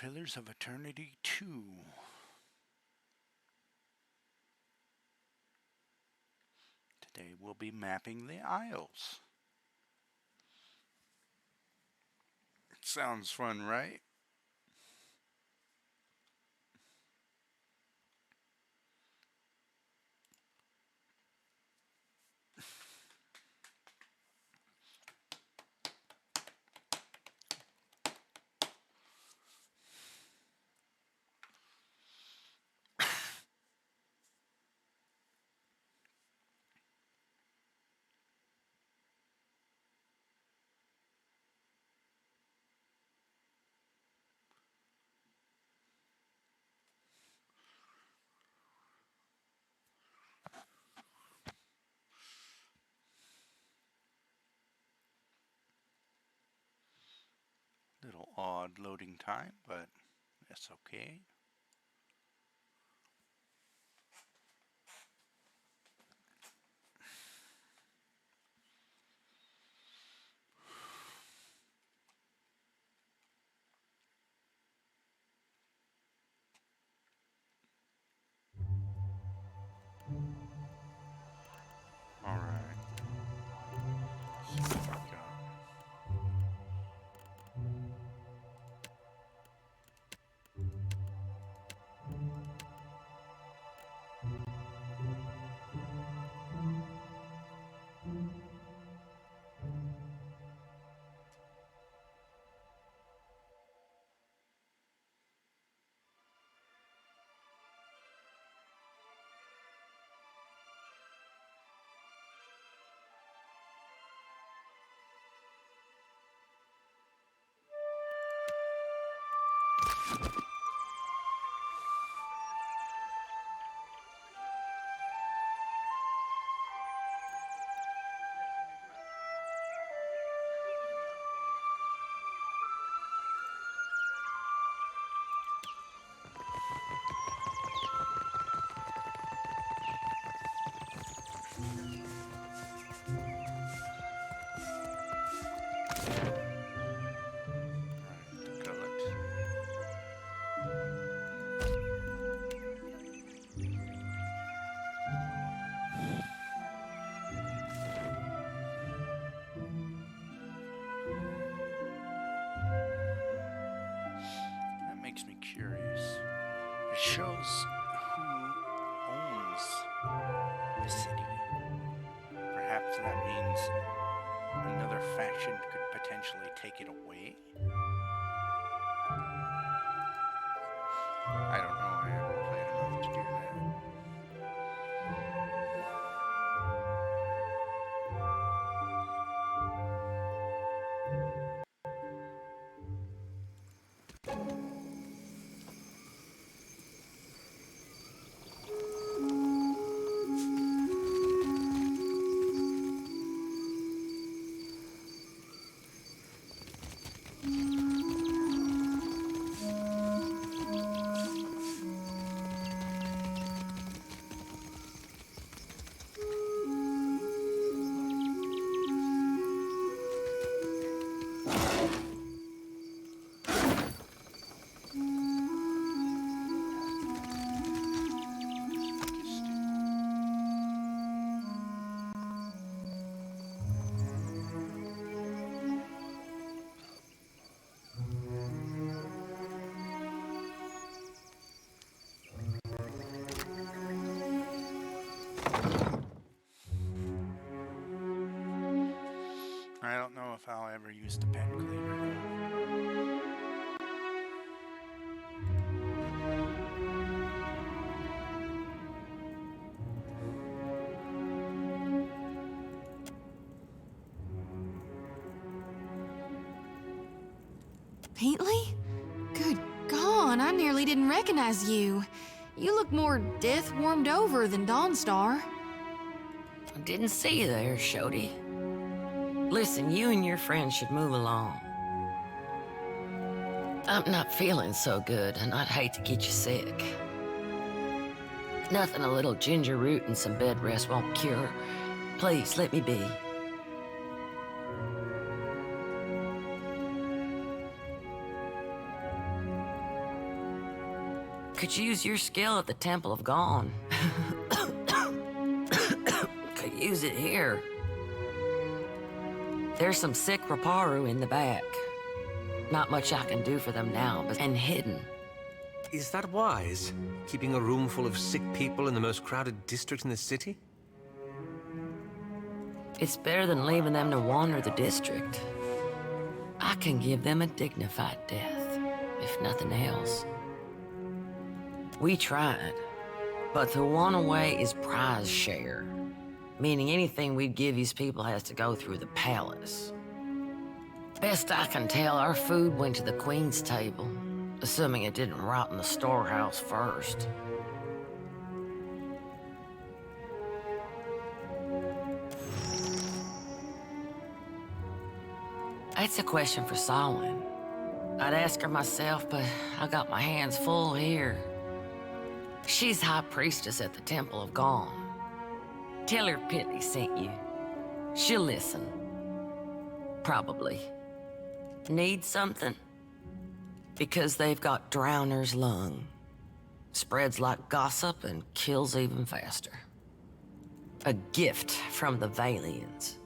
Pillars of Eternity 2. Today we'll be mapping the Isles. It sounds fun, right? Little odd loading time, but that's okay. All right. See what I got. That makes me curious. It shows who owns the city. Perhaps that means another faction could potentially take it away. I don't know. I haven't played enough to do that. I don't know if I'll ever use the pen cleaver though. Paintley? Good God, I nearly didn't recognize you. You look more death-warmed over than Dawnstar. I didn't see you there, Shody. Listen, you and your friends should move along. I'm not feeling so good, and I'd hate to get you sick. Nothing a little ginger root and some bed rest won't cure. Please, let me be. Could use your skill at the Temple of Gone. Could use it here. There's some sick Raparu in the back. Not much I can do for them now, and hidden. Is that wise? Keeping a room full of sick people in the most crowded district in the city? It's better than leaving them to wander the district. I can give them a dignified death, if nothing else. We tried, but the one away is prize share, meaning anything we'd give these people has to go through the palace. Best I can tell, our food went to the Queen's table, assuming it didn't rot in the storehouse first. That's a question for Solwyn. I'd ask her myself, but I got my hands full here. She's High Priestess at the Temple of Gone. Tell her Pitney sent you. She'll listen. Probably. Need something? Because they've got Drowner's lung. Spreads like gossip and kills even faster. A gift from the Valians.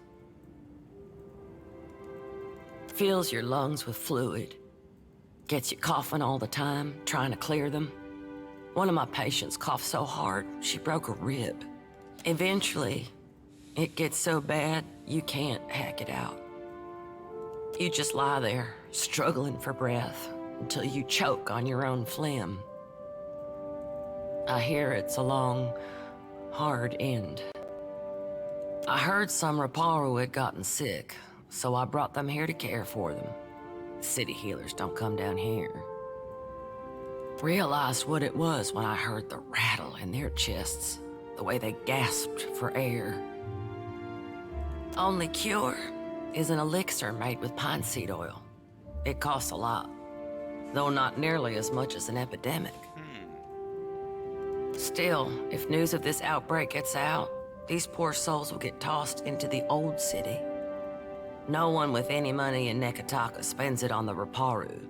Fills your lungs with fluid. Gets you coughing all the time, trying to clear them. One of my patients coughed so hard, she broke a rib. Eventually, it gets so bad, you can't hack it out. You just lie there, struggling for breath, until you choke on your own phlegm. I hear it's a long, hard end. I heard some Raparu had gotten sick, so I brought them here to care for them. City healers don't come down here. Realized what it was when I heard the rattle in their chests, the way they gasped for air. Only cure is an elixir made with pine seed oil. It costs a lot, though not nearly as much as an epidemic. Still, if news of this outbreak gets out, these poor souls will get tossed into the old city. No one with any money in Neketaka spends it on the Raparu.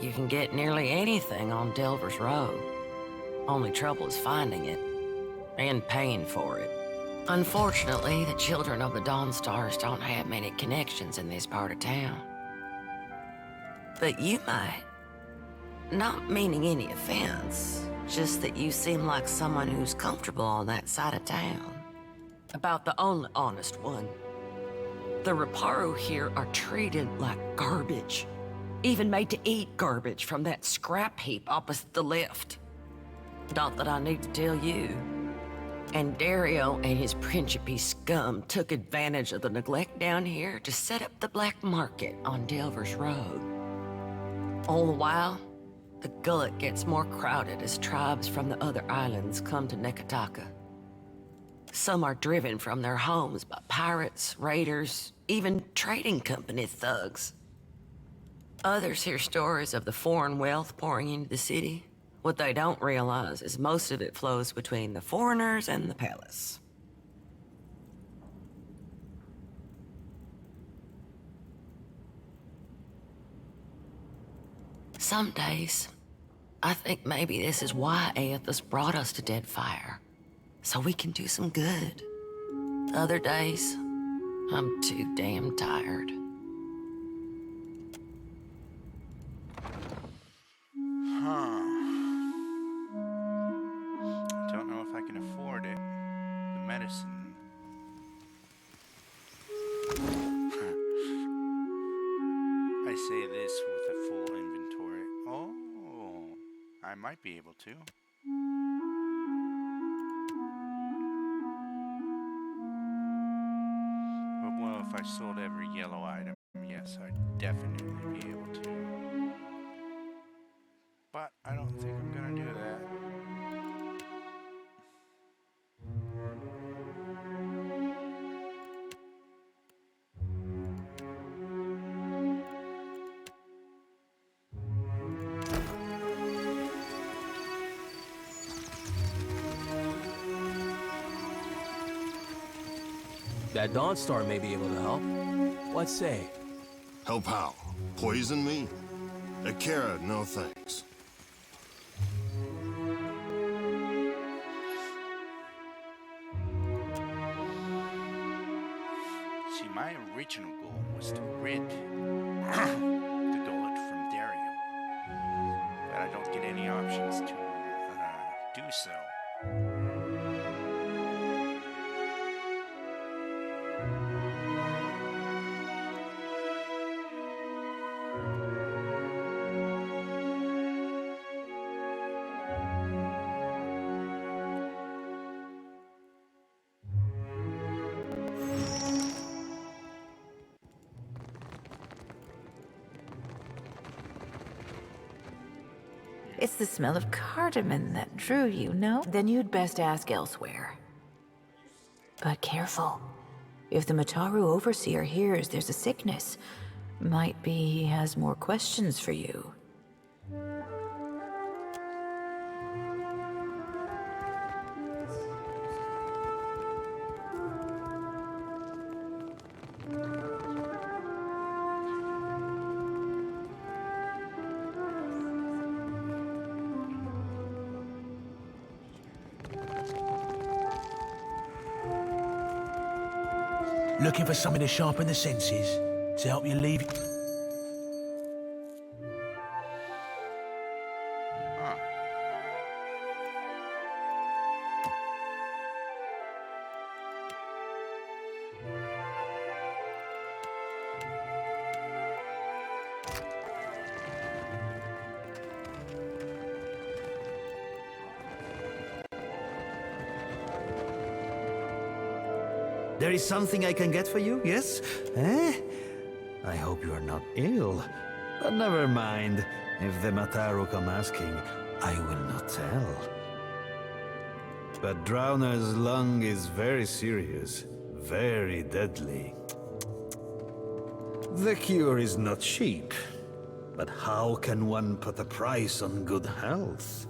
You can get nearly anything on Delver's Road. Only trouble is finding it, and paying for it. Unfortunately, the children of the Dawnstars don't have many connections in this part of town. But you might. Not meaning any offense, just that you seem like someone who's comfortable on that side of town. About the only honest one. The Raparu here are treated like garbage. Even made to eat garbage from that scrap heap opposite the lift. Not that I need to tell you. And Dario and his Principe scum took advantage of the neglect down here to set up the black market on Delver's Road. All the while, the gullet gets more crowded as tribes from the other islands come to Neketaka. Some are driven from their homes by pirates, raiders, even trading company thugs. Others hear stories of the foreign wealth pouring into the city. What they don't realize is most of it flows between the foreigners and the palace. Some days, I think maybe this is why Aethys brought us to Deadfire, so we can do some good. Other days, I'm too damn tired. Don't know if I can afford it. The medicine. I say this with a full inventory. Oh, I might be able to. But well, if I sold every yellow item, yes, I'd definitely be able to. But I don't think I'm gonna do that. That Dawnstar may be able to help. What say? Help how? Poison me? Akira, no thanks. See, my original goal was to rid the gullet from Dario, but I don't get any options to do so. It's the smell of cardamom that drew you, no? Then you'd best ask elsewhere. But careful. If the Mataru Overseer hears there's a sickness, might be he has more questions for you. Looking for something to sharpen the senses, to help you leave. Huh. There is something I can get for you, yes? Eh? I hope you are not ill. But never mind. If the Mataru come asking, I will not tell. But Drowner's lung is very serious, very deadly. The cure is not cheap. But how can one put a price on good health?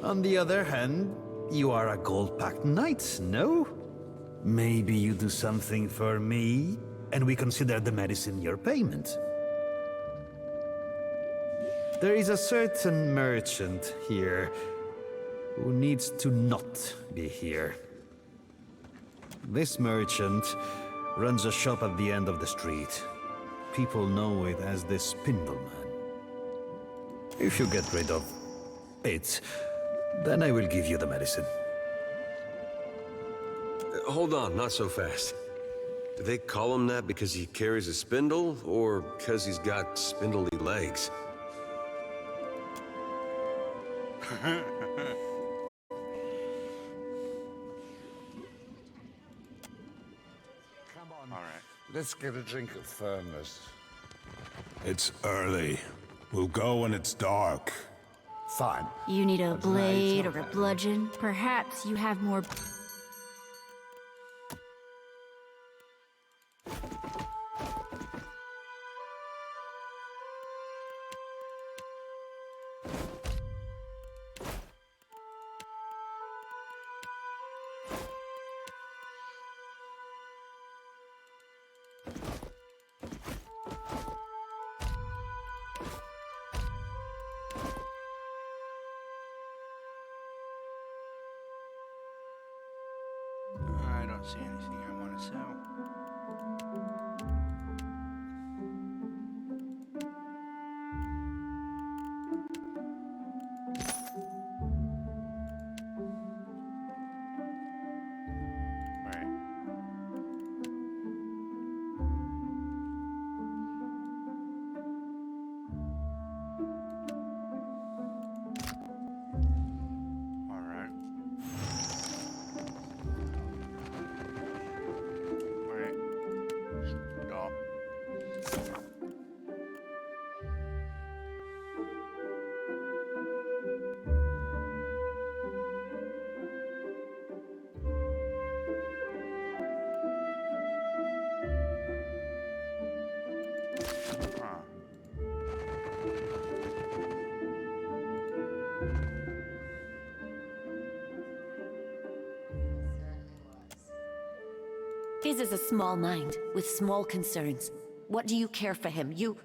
On the other hand, you are a gold-packed knight, no? Maybe you do something for me, and we consider the medicine your payment. There is a certain merchant here who needs to not be here. This merchant runs a shop at the end of the street. People know it as the Spindleman. If you get rid of it, then I will give you the medicine. Hold on, not so fast. Do they call him that because he carries a spindle, or because he's got spindly legs? All right. Let's get a drink of firmness. It's early. We'll go when it's dark. Fine. You need a blade or a bludgeon? Perhaps you have more... I don't see anything I want to sell. Right. All right. Right. Stop. Huh. His is a small mind with small concerns. What do you care for him? You...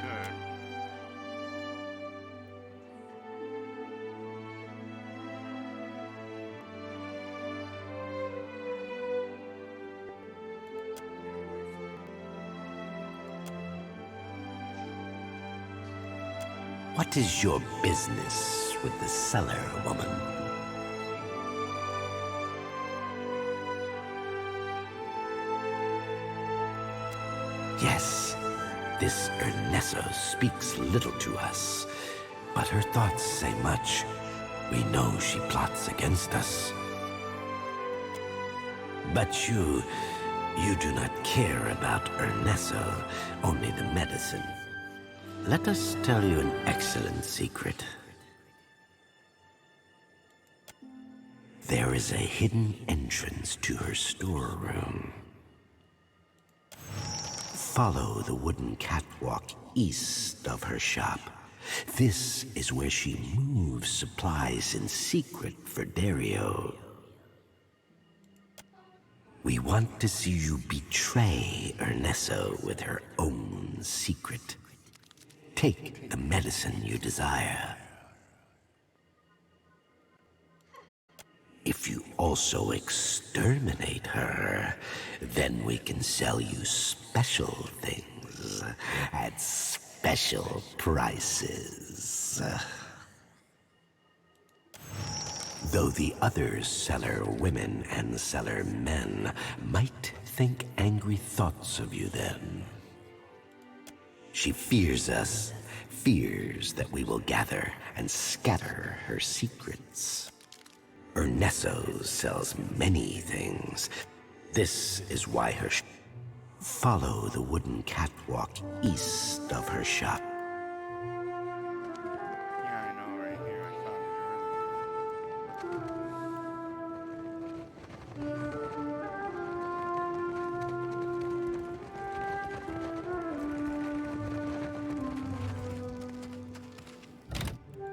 Good. What is your business with the cellar, woman? Yes, this Ernesto speaks little to us, but her thoughts say much. We know she plots against us. But you do not care about Ernesto, only the medicine. Let us tell you an excellent secret. There is a hidden entrance to her storeroom. Follow the wooden catwalk east of her shop. This is where she moves supplies in secret for Dario. We want to see you betray Ernesto with her own secret. Take the medicine you desire. If you also exterminate her, then we can sell you special things at special prices. Though the other cellar women and cellar men might think angry thoughts of you then. She fears us, fears that we will gather and scatter her secrets. Ernesto sells many things. This is why her follow the wooden catwalk east of her shop. Yeah, I know right here. I found it earlier.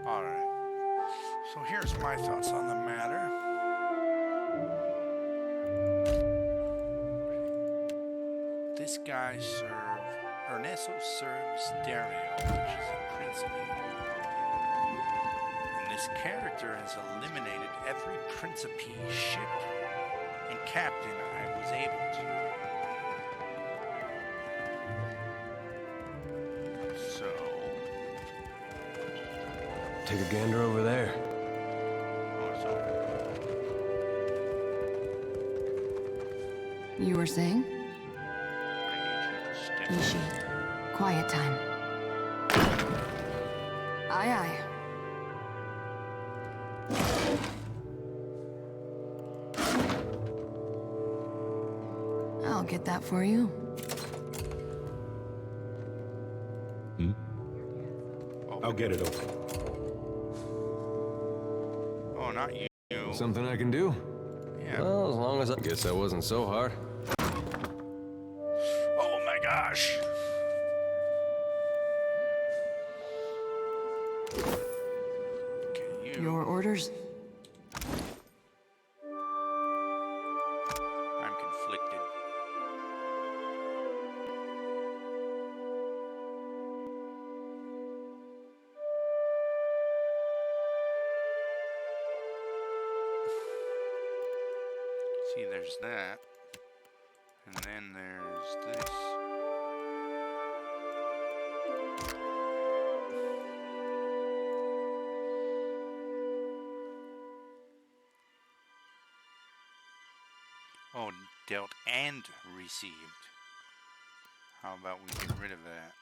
Alright. So here's my thoughts on the matter. This guy Ernesto serves Dario, which is a principe. And this character has eliminated every principe ship and captain I was able to. So... Take a gander over there. Oh, it's over. You were saying? I need you to step. Ishi. Quiet time. Aye, aye. I'll get that for you. I'll get it open. Oh, not you. Something I can do? Yeah. Well, as long as I guess that wasn't so hard. Oh my gosh. Okay, you. Your orders? I'm conflicted. See, there's that. And then there's this. Oh, dealt and received. How about we get rid of that?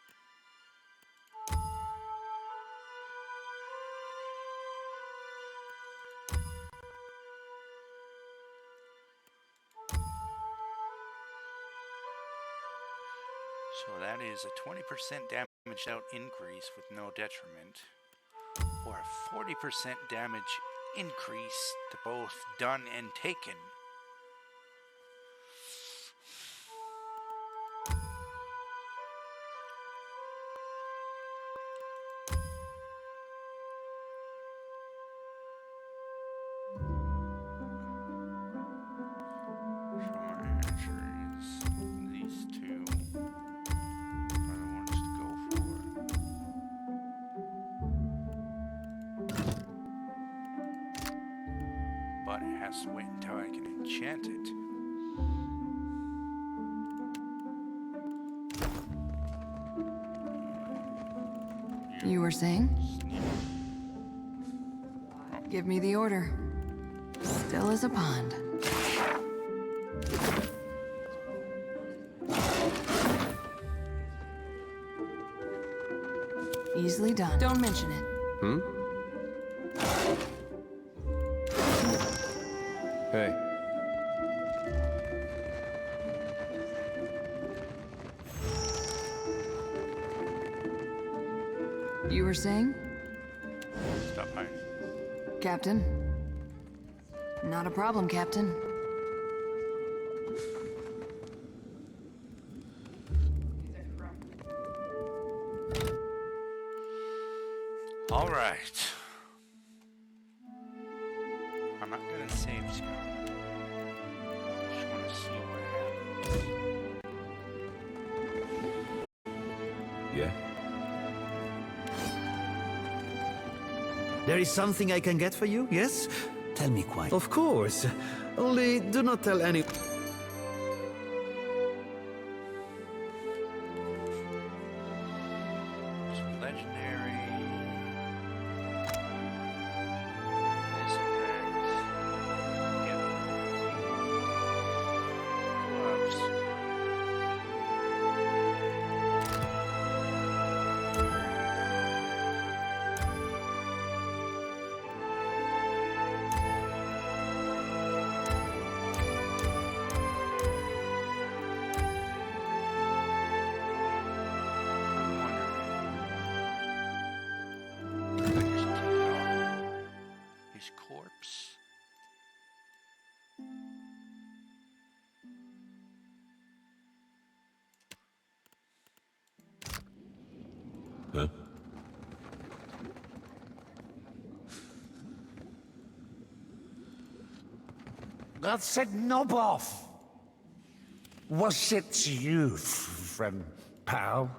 So that is a 20% damage out increase with no detriment, or a 40% damage increase to both done and taken just wait until I can enchant it. You were saying? Give me the order. Still as a pond. Easily done. Don't mention it. Hmm? Hey. You were saying? Stop hiding. Captain? Not a problem, Captain. All right. I'm not gonna save Scar. Just want to see what happens. Yeah? There is something I can get for you, yes? Tell me quite. Of course. Only do not tell any... It's legendary. This effect. Get gloves. His corpse. Huh? God said knob off. Was it you, friend pal?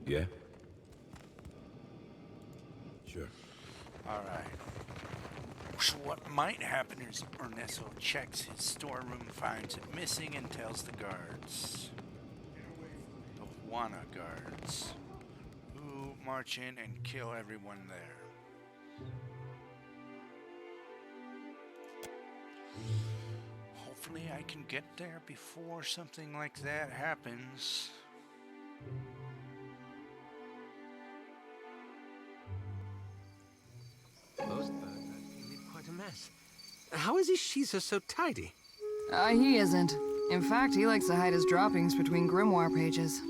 Yeah? Sure. All right. So what might happen is Ernesto checks his storeroom, finds it missing, and tells the guards. The Juana guards. Who march in and kill everyone there. Hopefully I can get there before something like that happens. Quite a mess. How is Ishiza so tidy? He isn't. In fact, he likes to hide his droppings between grimoire pages.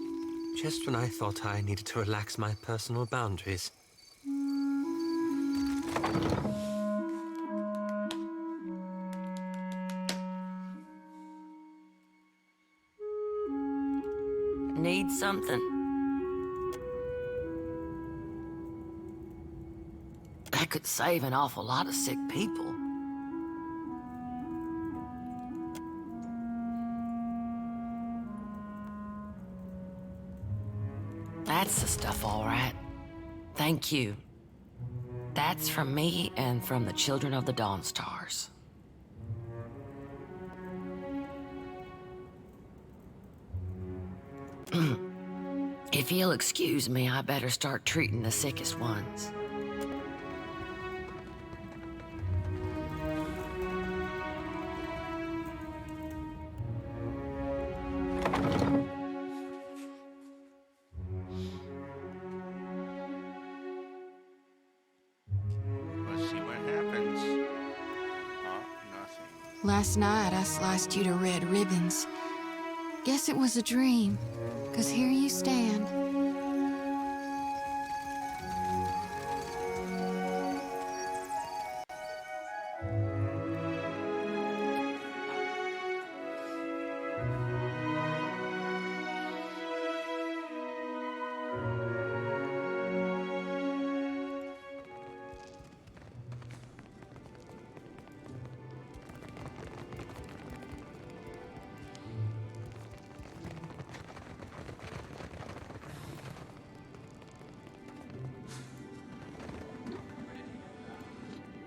Just when I thought I needed to relax my personal boundaries. Need something? That could save an awful lot of sick people. That's the stuff, all right. Thank you. That's from me and from the children of the Dawnstars. If you'll excuse me, I better start treating the sickest ones. Let's see what happens. Oh, nothing. Last night I sliced you to red ribbons. Guess it was a dream, 'cause here you stand.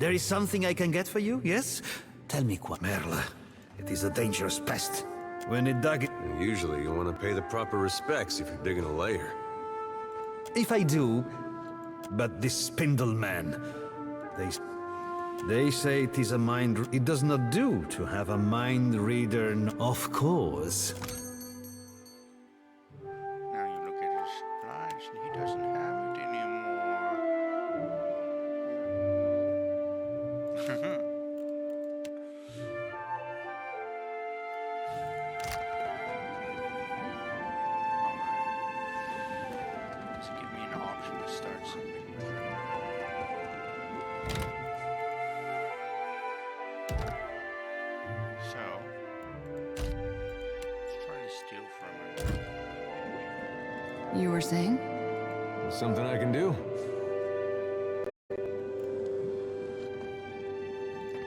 There is something I can get for you, yes? Tell me, Merle. It is a dangerous pest. When it dug... Usually you want to pay the proper respects if you're digging a lair. If I do, but this spindle man... They say it is a mind... It does not do to have a mind reader, of course. Now you look at his eyes and he doesn't have it anymore. Does it give me an option to start something with it? So, let's try to steal from him. You were saying? Something I can do.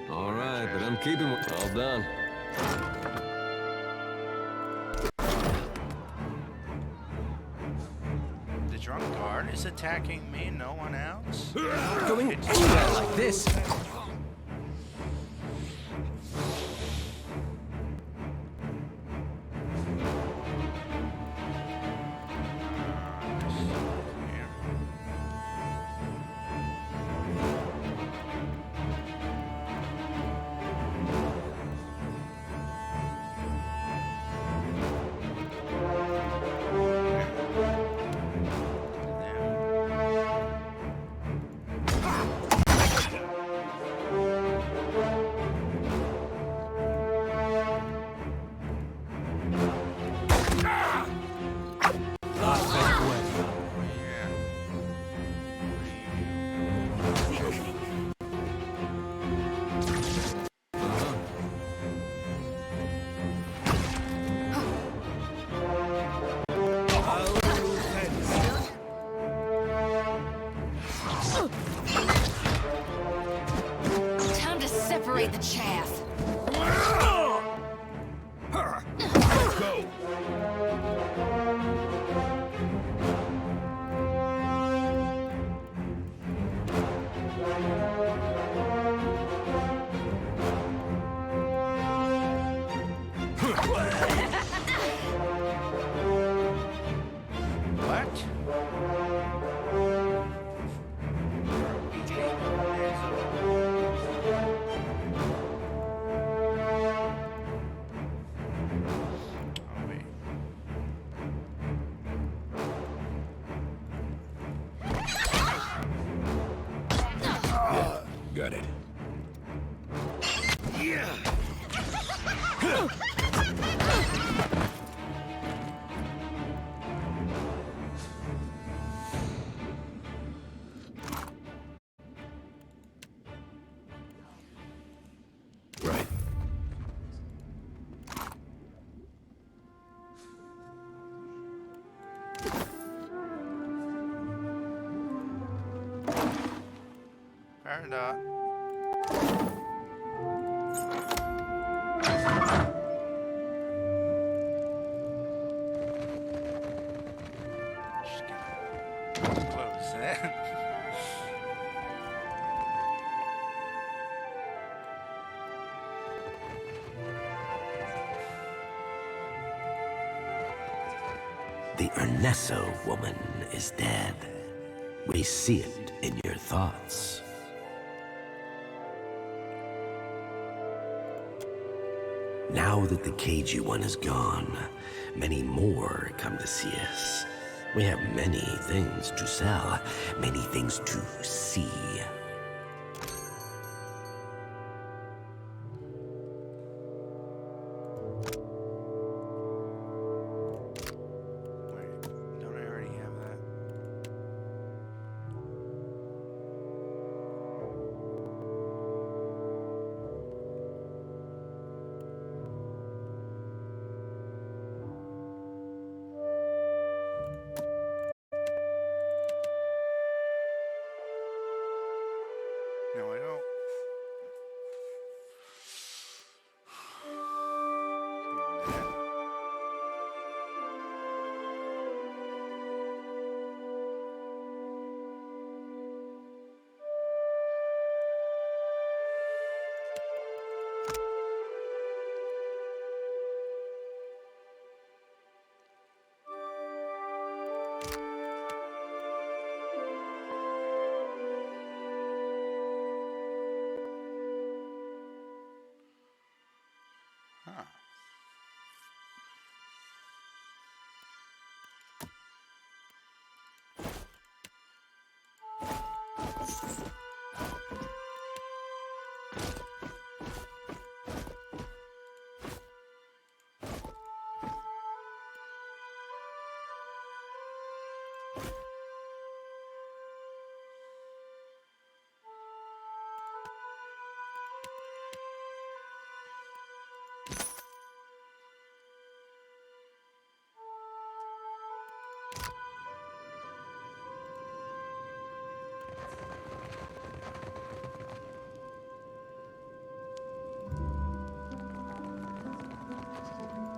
All right, but I'm keeping it all done. The drunk guard is attacking me, no one else? Going anywhere like this. Time to separate the chaff. Go! What? Oh, wait. Got it. Right. Paradox. Just gonna close that. The Ernesto woman is dead. We see it in your thoughts. Now that the cagey one is gone, many more come to see us. We have many things to sell, many things to see. Wait, don't I already have that?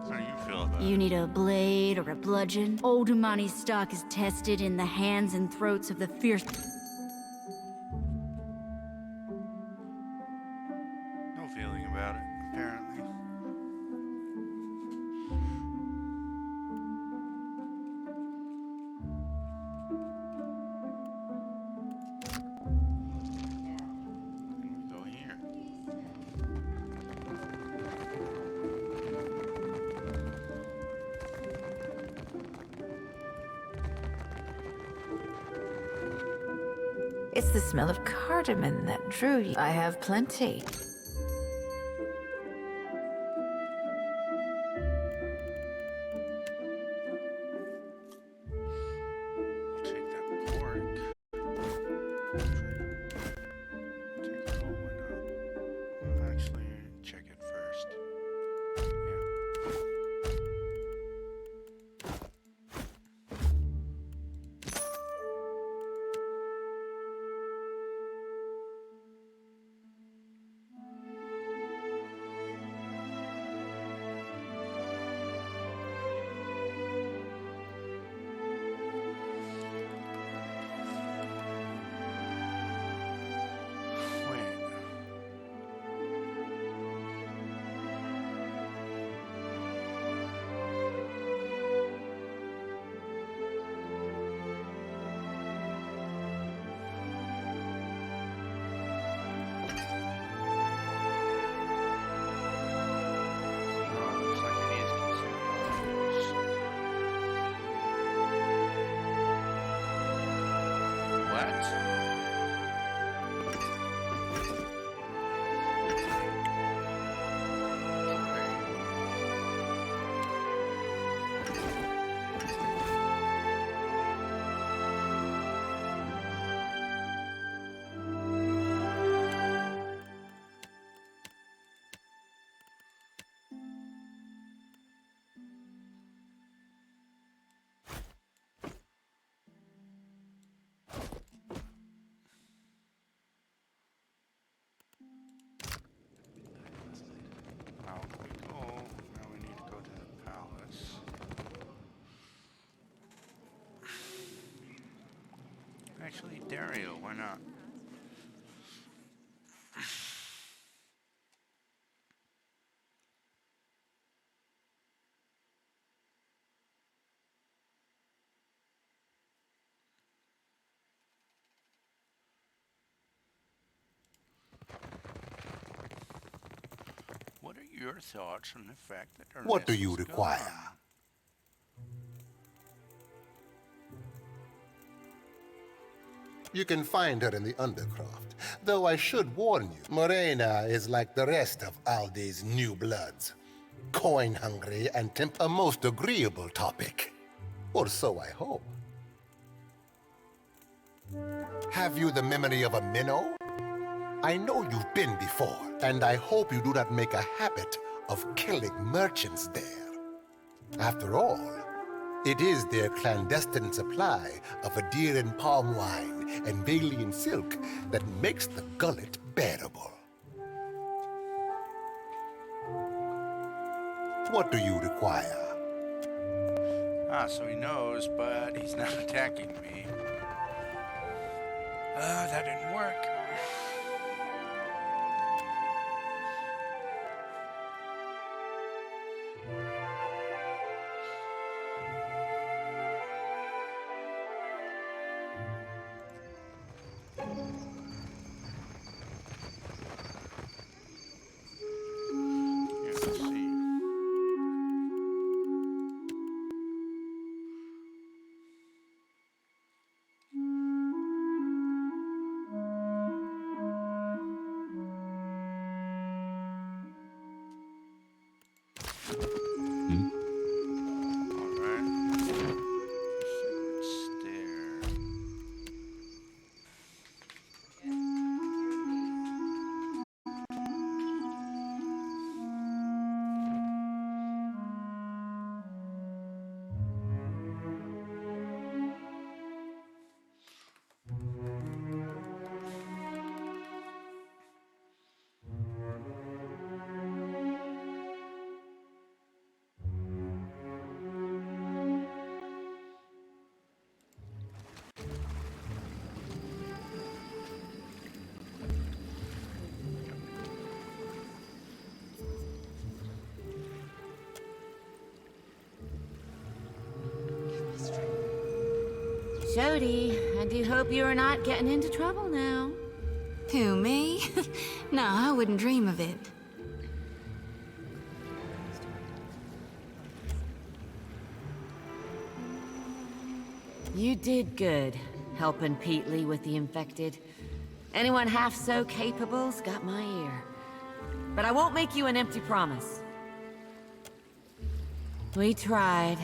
How do you feel about You need a blade or a bludgeon? Old Umani's stock is tested in the hands and throats of the fierce. No feeling about it, apparently. Go here. It's the smell of cardamom that drew you. I have plenty. Take that pork. Take it all, why not? Well, actually, check it first. Yeah. Wait. Oh, looks like it is considered. What? Out we go. Now we need to go to the palace. Actually, Dario, why not? What are your thoughts on the fact that Ernest What do you is require? gone? You can find her in the Undercroft. Though I should warn you, Morena is like the rest of Alde's new bloods. Coin-hungry and a most agreeable topic. Or so I hope. Have you the memory of a minnow? I know you've been before, and I hope you do not make a habit of killing merchants there. After all, it is their clandestine supply of Adirian palm wine and Valian silk that makes the gullet bearable. What do you require? Ah, so he knows, but he's not attacking me. That didn't work. Let's see. Jody, I do hope you are not getting into trouble now. Who, me? No, I wouldn't dream of it. You did good, helping Petley with the infected. Anyone half so capable's got my ear. But I won't make you an empty promise. We tried.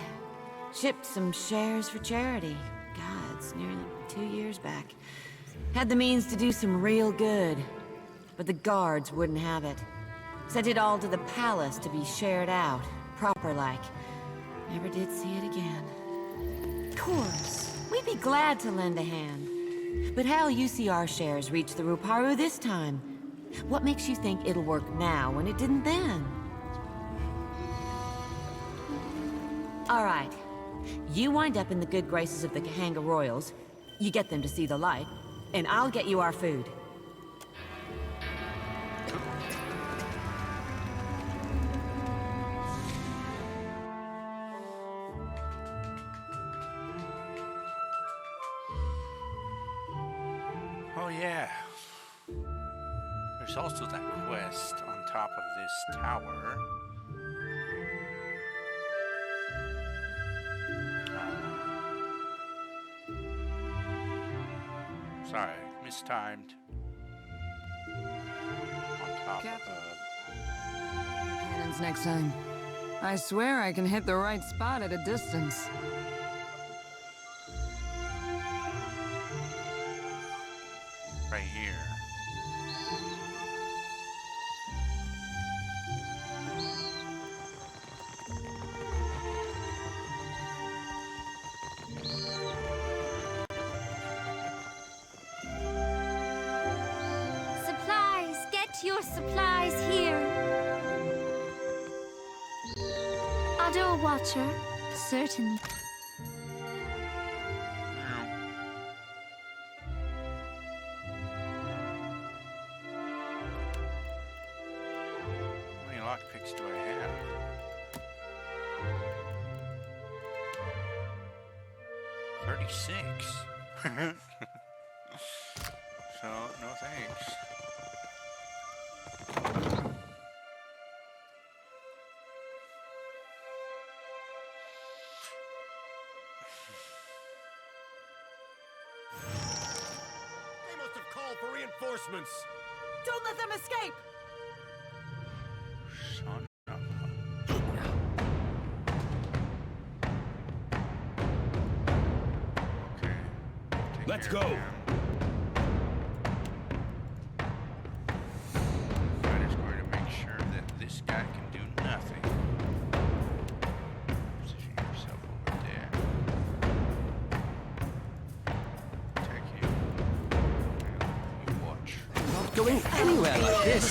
Shipped some shares for charity. God, it's nearly 2 years back. Had the means to do some real good. But the guards wouldn't have it. Sent it all to the palace to be shared out, proper-like. Never did see it again. Of course, we'd be glad to lend a hand. But how'll you see our shares reach the Ruparu this time? What makes you think it'll work now when it didn't then? All right. You wind up in the good graces of the Kahanga Royals, you get them to see the light, and I'll get you our food. Oh yeah. There's also that quest on top of this tower. Sorry, mistimed. On top of... Cannons next time. I swear I can hit the right spot at a distance. Right here. Supplies! Get your supplies here! Outdoor Watcher? Certainly. How many lockpicks do I have? $36. So, no thanks. They must have called for reinforcements. Don't let them escape! Son of Let's go. Fighter's going to make sure that this guy can do nothing. Position yourself over there. Attack you. And you watch. Not going anywhere like this.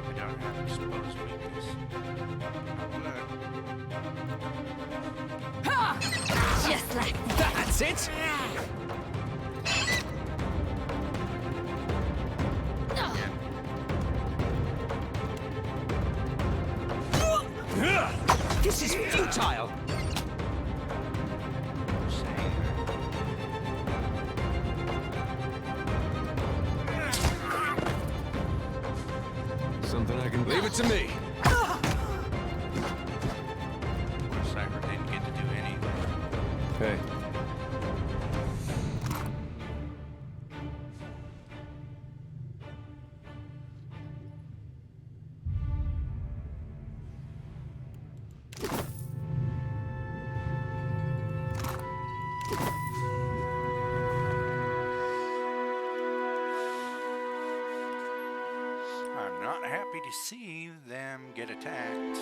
We don't have exposed weakness. Ha! Just like that. That's it. This is futile. Something I can... Leave it to me. Cypher didn't get to do anything. Hey. I'm not happy to see them get attacked.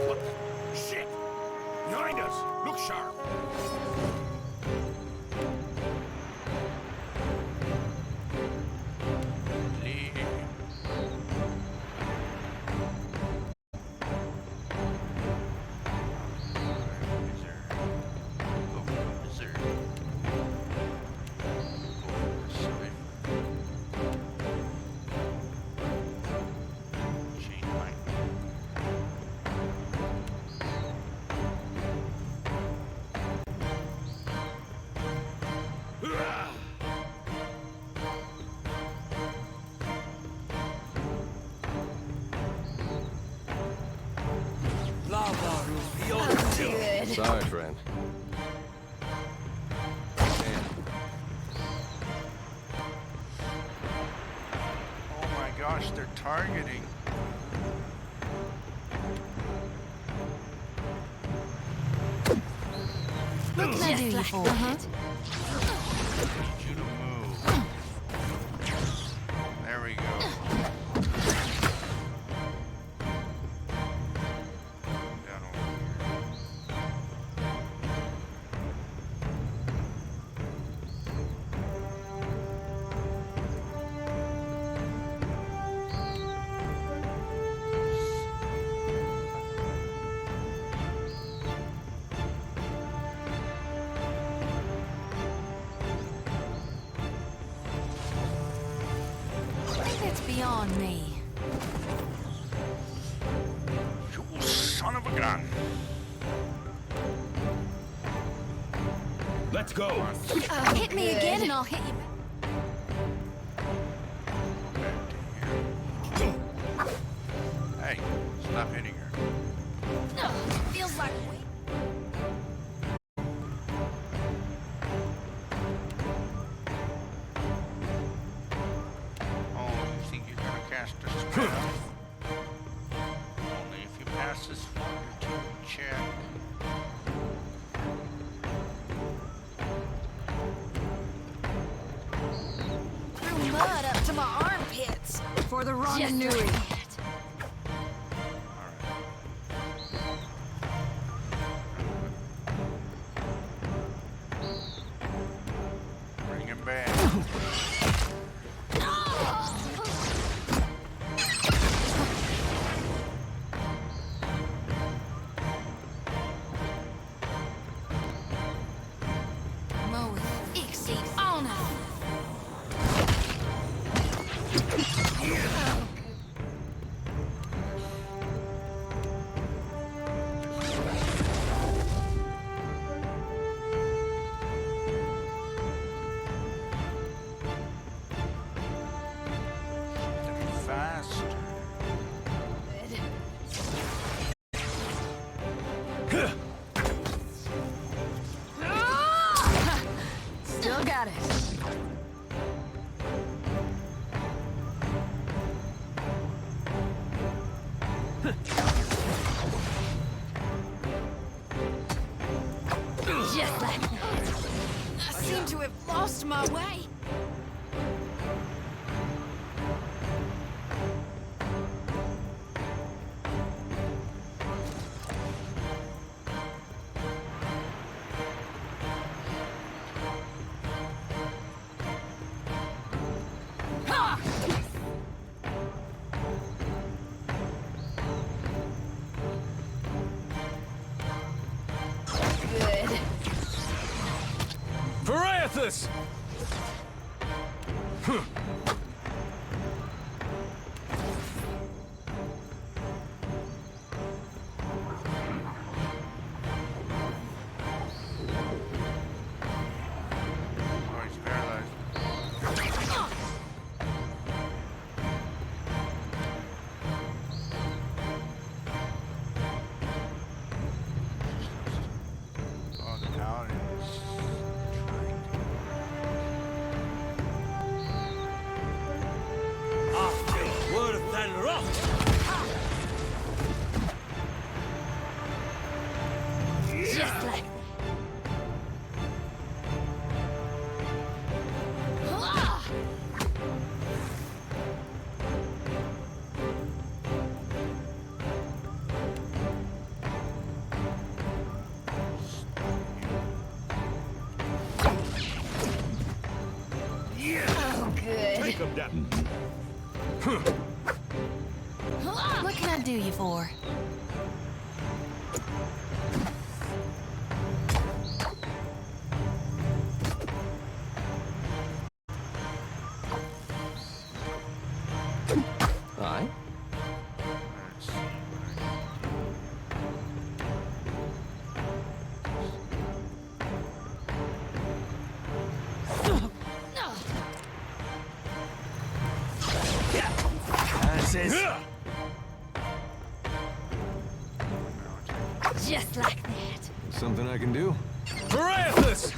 What the shit? Behind us! Look sharp! Sorry, friend. Oh my gosh, they're targeting. What can I do you for? Need you to move. There we go. Down over here. It's beyond me. You son of a gun. Let's go. Hit me again and I'll hit you. Hey, stop hitting her. Feels like we. Oh, you think you're gonna cast a spell? Only if you pass this fortitude check. Threw mud up to my armpits. For the Just Ronanui. like that. Bring him back. Moe exceed honor. Faster. Still got it. Just like that. I seem to have lost my way. Good. Varathus! Oh, he's paralyzed. take them down. What can I do you for? Aye? Just like that. Something I can do? Parathis!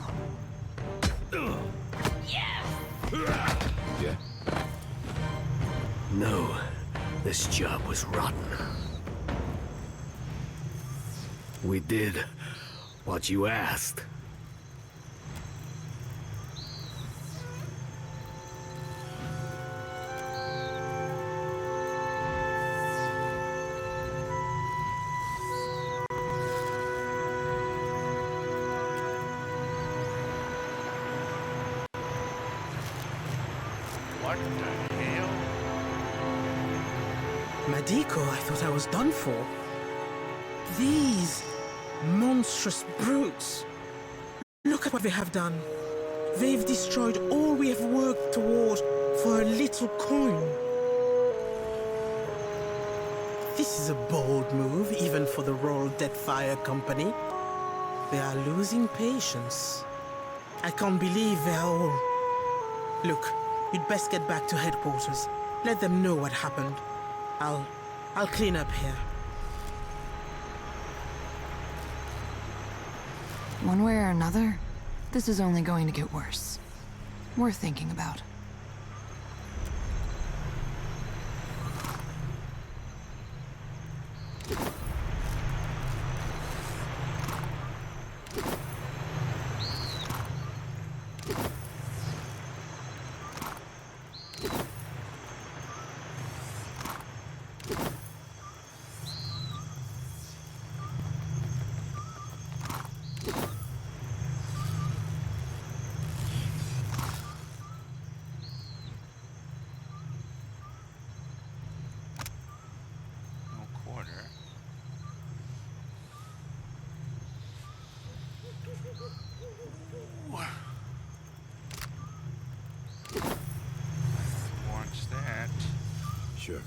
Yeah. No, this job was rotten. We did what you asked. What the hell? Madiko, I thought I was done for. These monstrous brutes. Look at what they have done. They've destroyed all we have worked toward for a little coin. This is a bold move, even for the Royal Deathfire Company. They are losing patience. I can't believe they're all... Look, you'd best get back to headquarters. Let them know what happened. I'll clean up here. One way or another, this is only going to get worse. Worth thinking about. Watch that. Sure.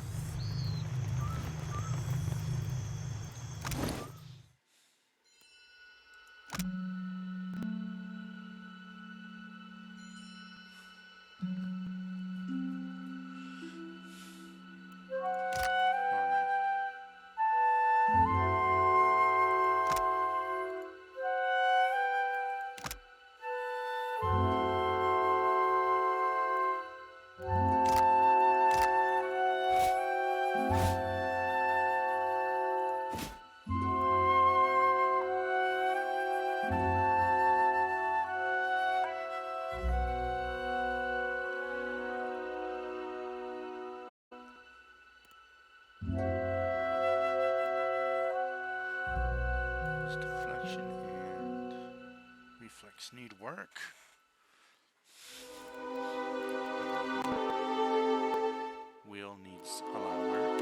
Deflection and reflex need work. Wheel needs a lot of work.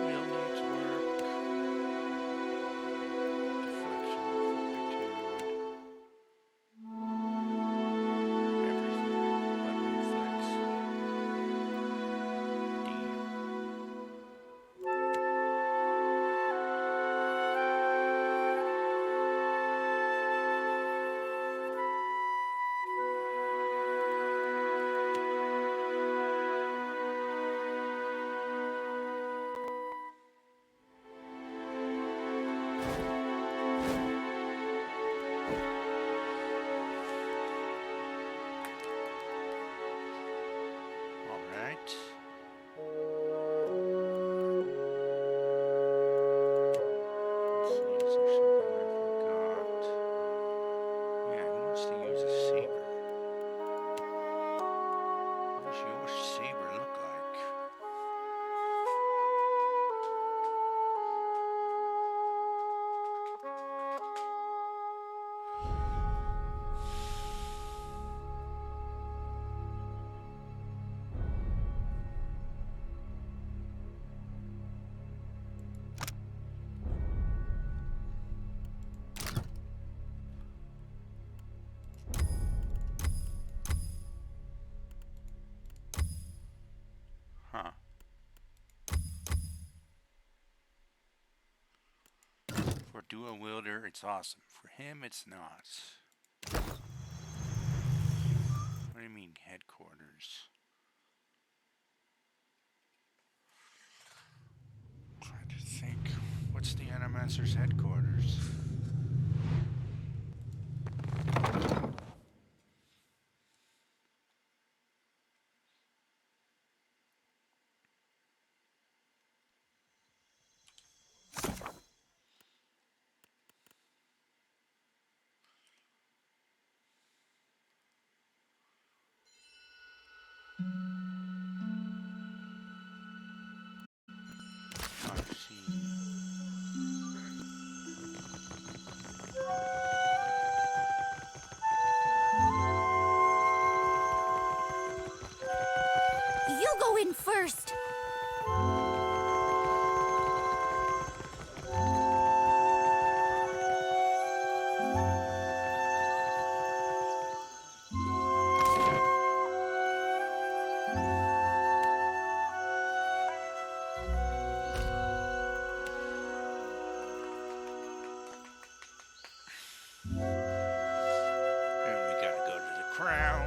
Wheel needs work. Deflection, fortitude. Everything but reflex. Damn. For dual wielder, it's awesome. For him, it's not. What do you mean, headquarters? Trying to think. What's the Animancer's headquarters? You go in first. And we gotta go to the crown.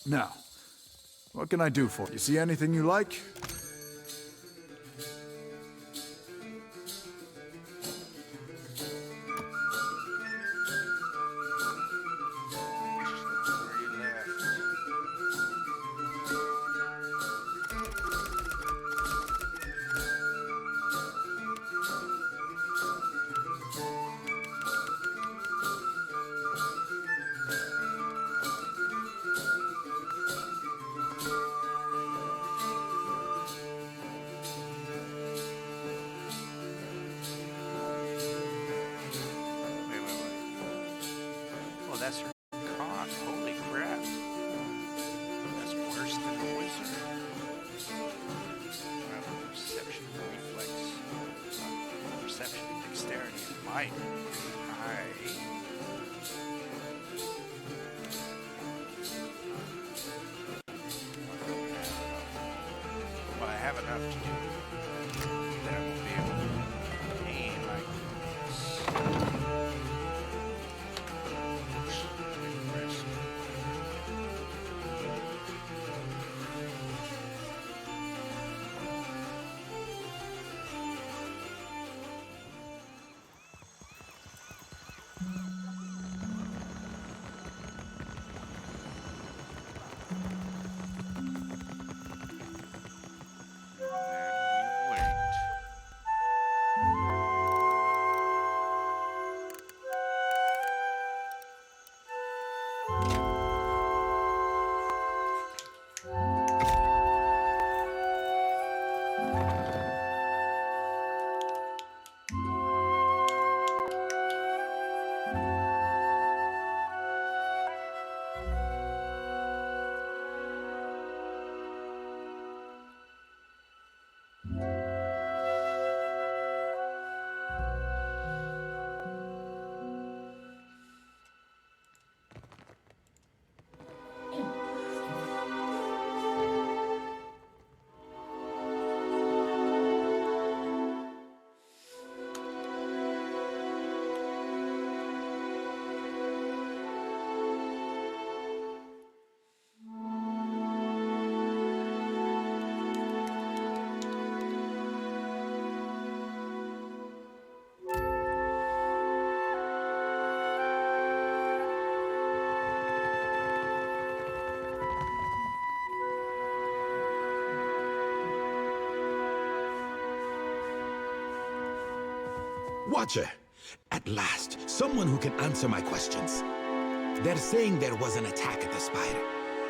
Now, what can I do for you? See anything you like? That's her cock. Holy crap. That's worse than the wizard. I have a perception reflex. Perception, dexterity, and might. High. Well, I have enough to do that I will be able to aim like this. Watcher, at last, someone who can answer my questions. They're saying there was an attack at the Spire.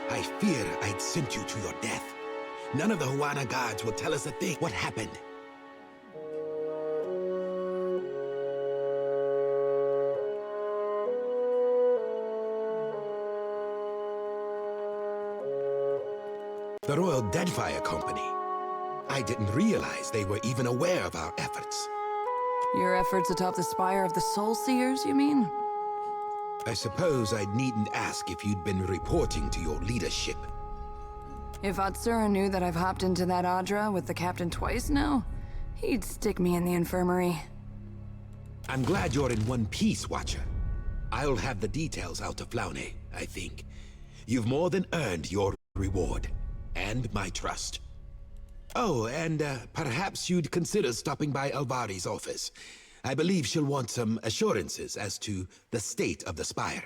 I fear I'd sent you to your death. None of the Huana guards will tell us a thing. What happened? The Royal Deadfire Company. I didn't realize they were even aware of our efforts. Your efforts atop the spire of the Soul Seers, you mean? I suppose I needn't ask if you'd been reporting to your leadership. If Atsura knew that I've hopped into that Adra with the captain twice now, he'd stick me in the infirmary. I'm glad you're in one piece, Watcher. I'll have the details out to Flaune, I think. You've more than earned your reward. And my trust. Oh, and perhaps you'd consider stopping by Alvari's office. I believe she'll want some assurances as to the state of the Spire.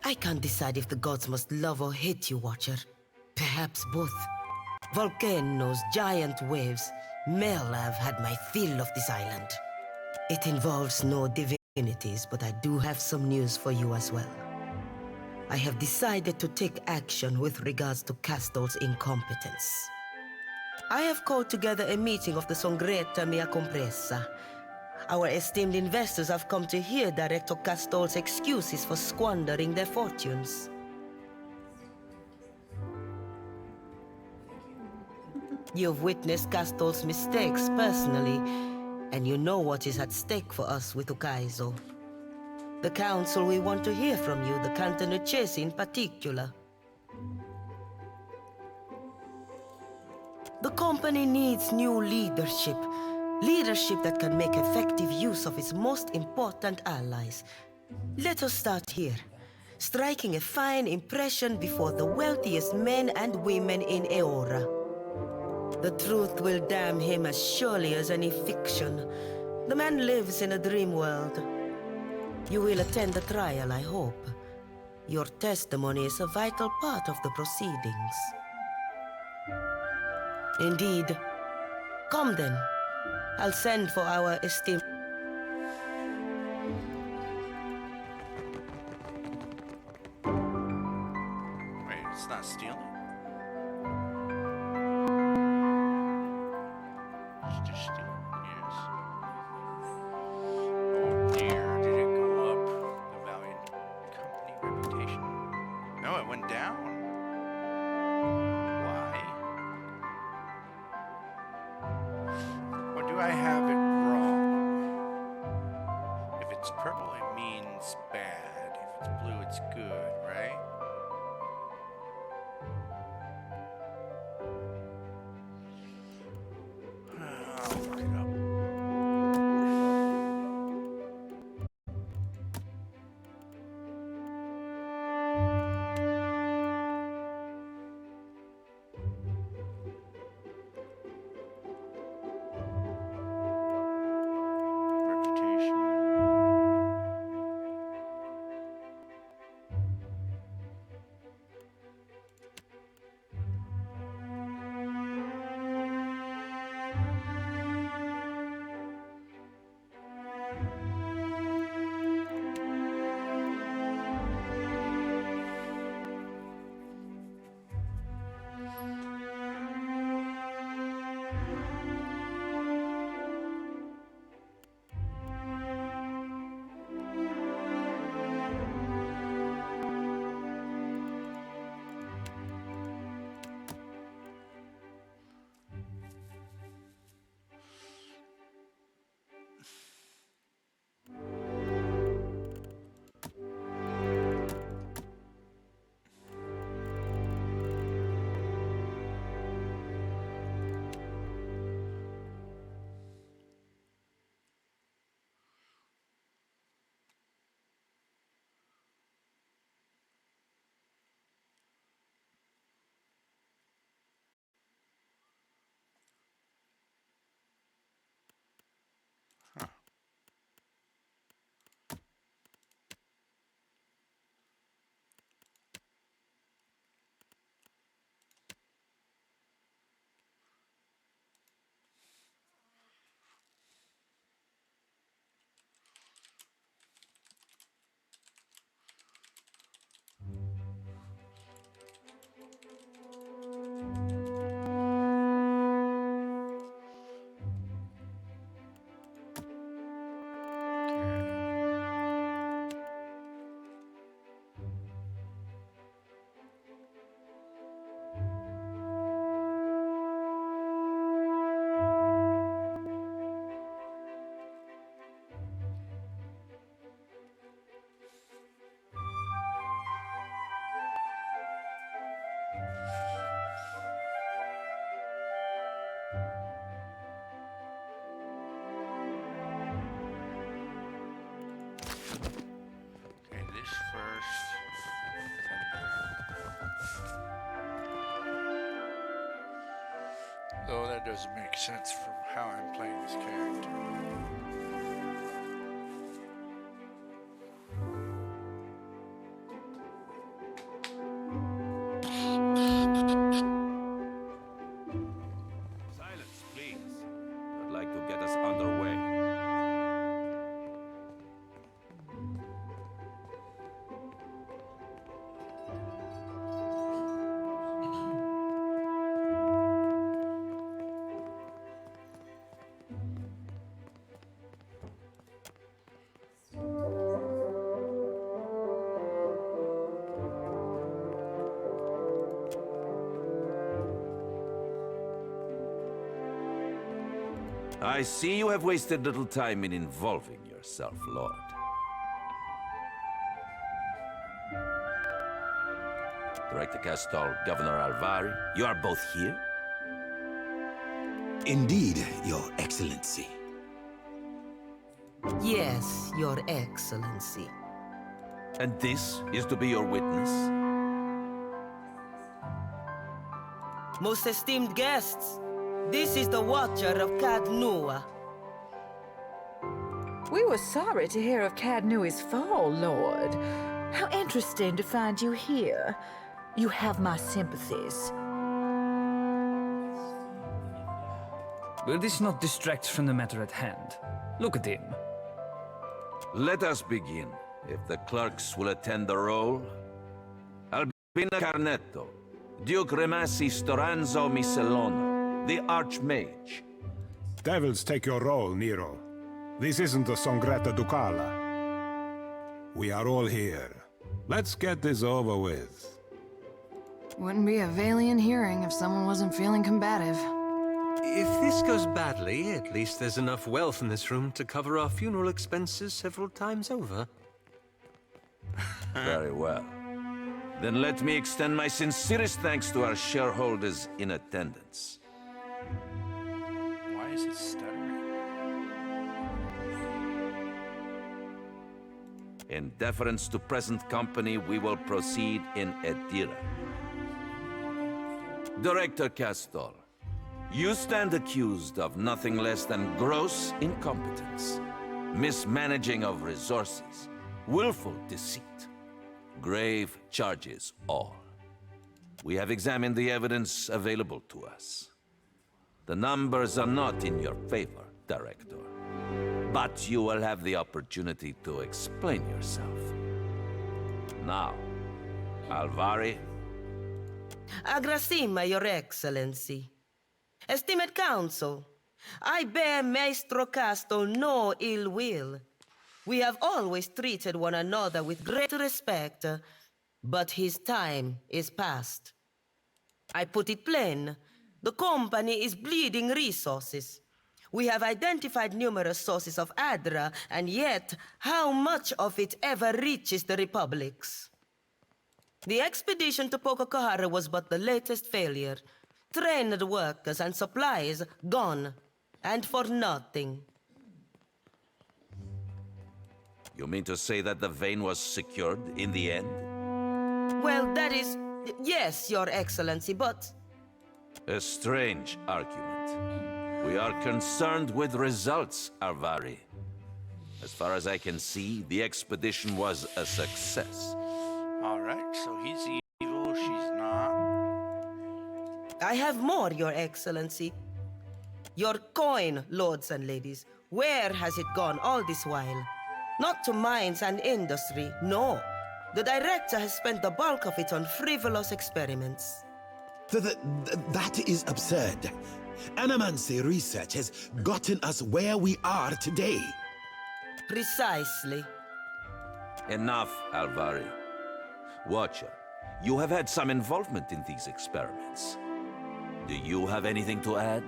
I can't decide if the gods must love or hate you, Watcher. Perhaps both. Volcanoes, giant waves. Merlav had my fill of this island. It involves no divinities, but I do have some news for you as well. I have decided to take action with regards to Castle's incompetence. I have called together a meeting of the Songreta Mea Compressa. Our esteemed investors have come to hear Director Castle's excuses for squandering their fortunes. You've witnessed Castle's mistakes personally, and you know what is at stake for us with Ukaizo. The Council will want to hear from you, the Canton of Chase in particular. The company needs new leadership. Leadership that can make effective use of its most important allies. Let us start here, striking a fine impression before the wealthiest men and women in Eora. The truth will damn him as surely as any fiction. The man lives in a dream world. You will attend the trial, I hope. Your testimony is a vital part of the proceedings. Indeed. Come then. I'll send for our esteemed... Wait, it's not stealing? It's just stealing, yes. Oh dear, did it go up? The Valiant Company reputation? No, it went down. I have it wrong. If it's purple, it means bad. If it's blue, it's good, right? I'll look it up. Though that doesn't make sense from how I'm playing this character. Silence, please. I'd like to get us underway. I see you have wasted little time in involving yourself, Lord. Director Castor, Governor Alvari, you are both here? Indeed, Your Excellency. Yes, Your Excellency. And this is to be your witness? Most esteemed guests, this is the Watcher of Cadnua. We were sorry to hear of Cadnui's fall, Lord. How interesting to find you here. You have my sympathies. Will this not distract from the matter at hand? Look at him. Let us begin. If the clerks will attend the roll. Albina Carnetto, Duke Remasi Storanzo Miscelona, the Archmage. Devils take your role, Nero. This isn't a Songretta Ducala. We are all here. Let's get this over with. Wouldn't be a Valian hearing if someone wasn't feeling combative. If this goes badly, at least there's enough wealth in this room to cover our funeral expenses several times over. Very well. Then let me extend my sincerest thanks to our shareholders in attendance. Why is it stuttering? In deference to present company, we will proceed in Edira. Director Castor, you stand accused of nothing less than gross incompetence, mismanaging of resources, willful deceit. Grave charges all. We have examined the evidence available to us. The numbers are not in your favor, Director. But you will have the opportunity to explain yourself. Now, Alvari. Agrasima, Your Excellency. Esteemed Council, I bear Maestro Casto no ill will. We have always treated one another with great respect, but his time is past. I put it plain, the company is bleeding resources. We have identified numerous sources of Adra, and yet, how much of it ever reaches the Republics? The expedition to Pococahara was but the latest failure. Trained workers and supplies gone, and for nothing. You mean to say that the vein was secured in the end? Well, that is... yes, Your Excellency, but... A strange argument. We are concerned with results, Alvari. As far as I can see, the expedition was a success. Alright, so he's evil, she's not. I have more, Your Excellency. Your coin, lords and ladies. Where has it gone all this while? Not to mines and industry, no. The director has spent the bulk of it on frivolous experiments. That is absurd. Animancy research has gotten us where we are today. Precisely. Enough, Alvari. Watcher, you have had some involvement in these experiments. Do you have anything to add?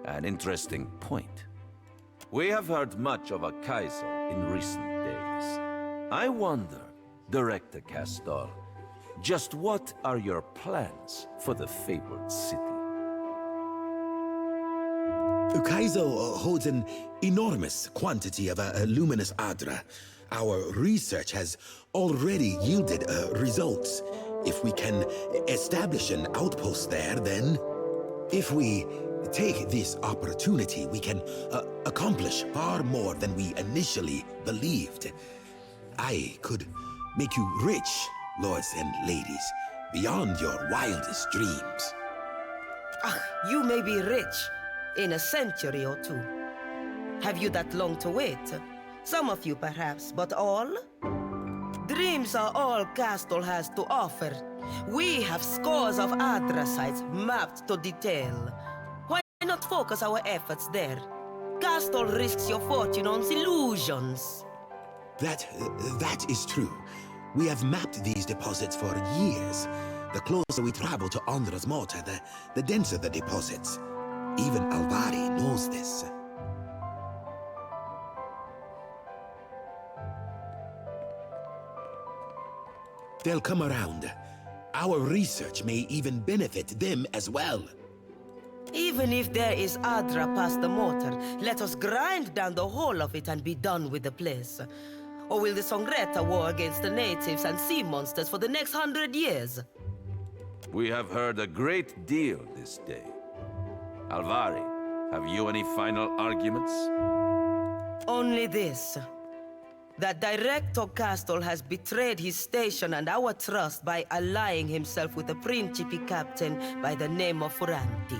An interesting point. We have heard much of Akaizo in recent days. I wonder, Director Castor, just what are your plans for the fabled city? Ukaizo holds an enormous quantity of a luminous Adra. Our research has already yielded results. If we can establish an outpost there, then... If we take this opportunity, we can accomplish far more than we initially believed. I could make you rich, lords and ladies, beyond your wildest dreams. Ah, you may be rich in a century or two. Have you that long to wait? Some of you perhaps, but all? Dreams are all Castle has to offer. We have scores of Adra sites mapped to detail. Why not focus our efforts there? Castle risks your fortune on illusions. That is true. We have mapped these deposits for years. The closer we travel to Ondra's mortar, the denser the deposits. Even Alvari knows this. They'll come around. Our research may even benefit them as well. Even if there is Adra past the mortar, let us grind down the whole of it and be done with the place. Or will the Songreta war against the natives and sea monsters for the next 100 years? We have heard a great deal this day. Alvari, have you any final arguments? Only this. That Director Castle has betrayed his station and our trust by allying himself with a Principe captain by the name of Furanti.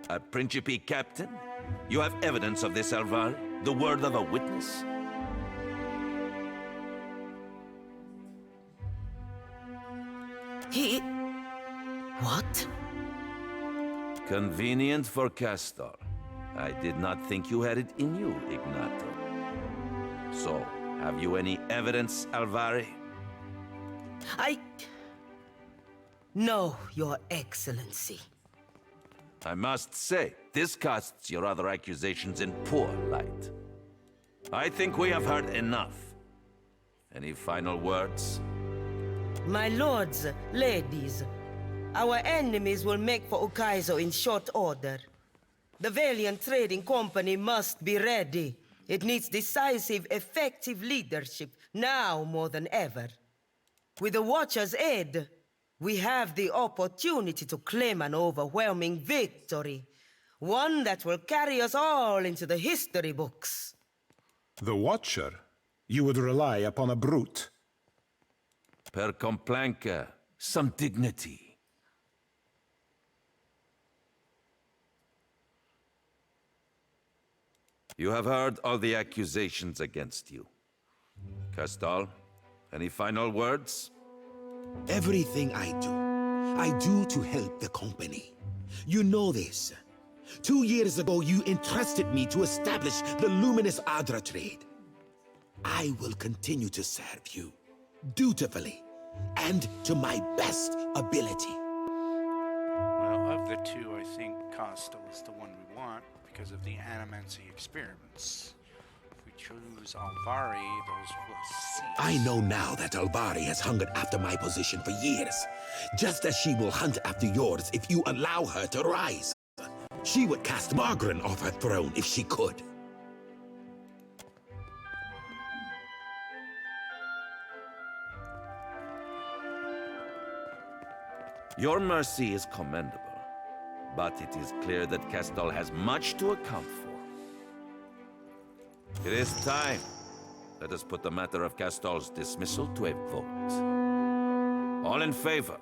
A Principe captain? You have evidence of this, Alvari? The word of a witness? He... What? Convenient for Castor. I did not think you had it in you, Ignato. So, have you any evidence, Alvari? No, Your Excellency. I must say, this casts your other accusations in poor light. I think we have heard enough. Any final words? My lords, ladies, our enemies will make for Ukaizo in short order. The Valiant Trading Company must be ready. It needs decisive, effective leadership, now more than ever. With the Watcher's aid, we have the opportunity to claim an overwhelming victory. One that will carry us all into the history books. The Watcher? You would rely upon a brute. Per Complanca, some dignity. You have heard all the accusations against you. Castal, any final words? Everything I do to help the company. You know this. 2 years ago, you entrusted me to establish the Luminous Adra trade. I will continue to serve you, dutifully, and to my best ability. Well, of the two, I think Castle is the one we want because of the animancy experiments. If we choose Alvari, those will cease. I know now that Alvari has hungered after my position for years, just as she will hunt after yours if you allow her to rise. She would cast Margaret off her throne if she could. Your mercy is commendable, but it is clear that Castal has much to account for. It is time. Let us put the matter of Castal's dismissal to a vote. All in favor?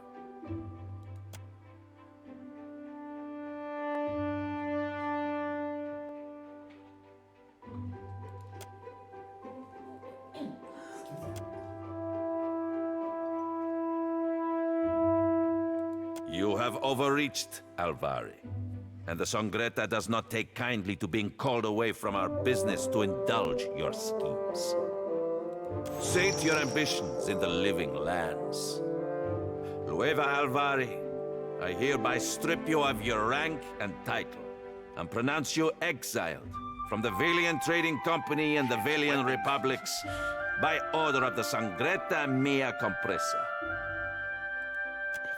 You have overreached, Alvari. And the Songreta does not take kindly to being called away from our business to indulge your schemes. Sate your ambitions in the living lands. Lueva Alvari, I hereby strip you of your rank and title, and pronounce you exiled from the Valiant Trading Company and the Valiant Republics by order of the Songreta Mea Compressa.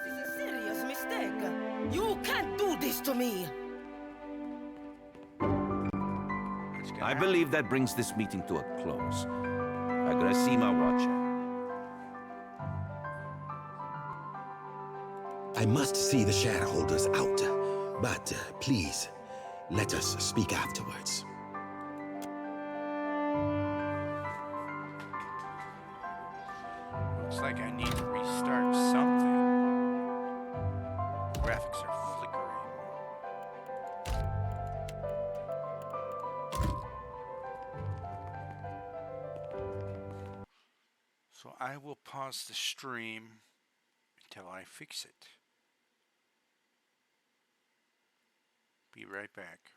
This is a serious mistake. You can't do this to me. Let's I believe that brings this meeting to a close. Agrasima, Watcher. I must see the shareholders out, but please, let us speak afterwards. Looks like I need to restart something. Graphics are flickering. So I will pause the stream until I fix it. Be right back.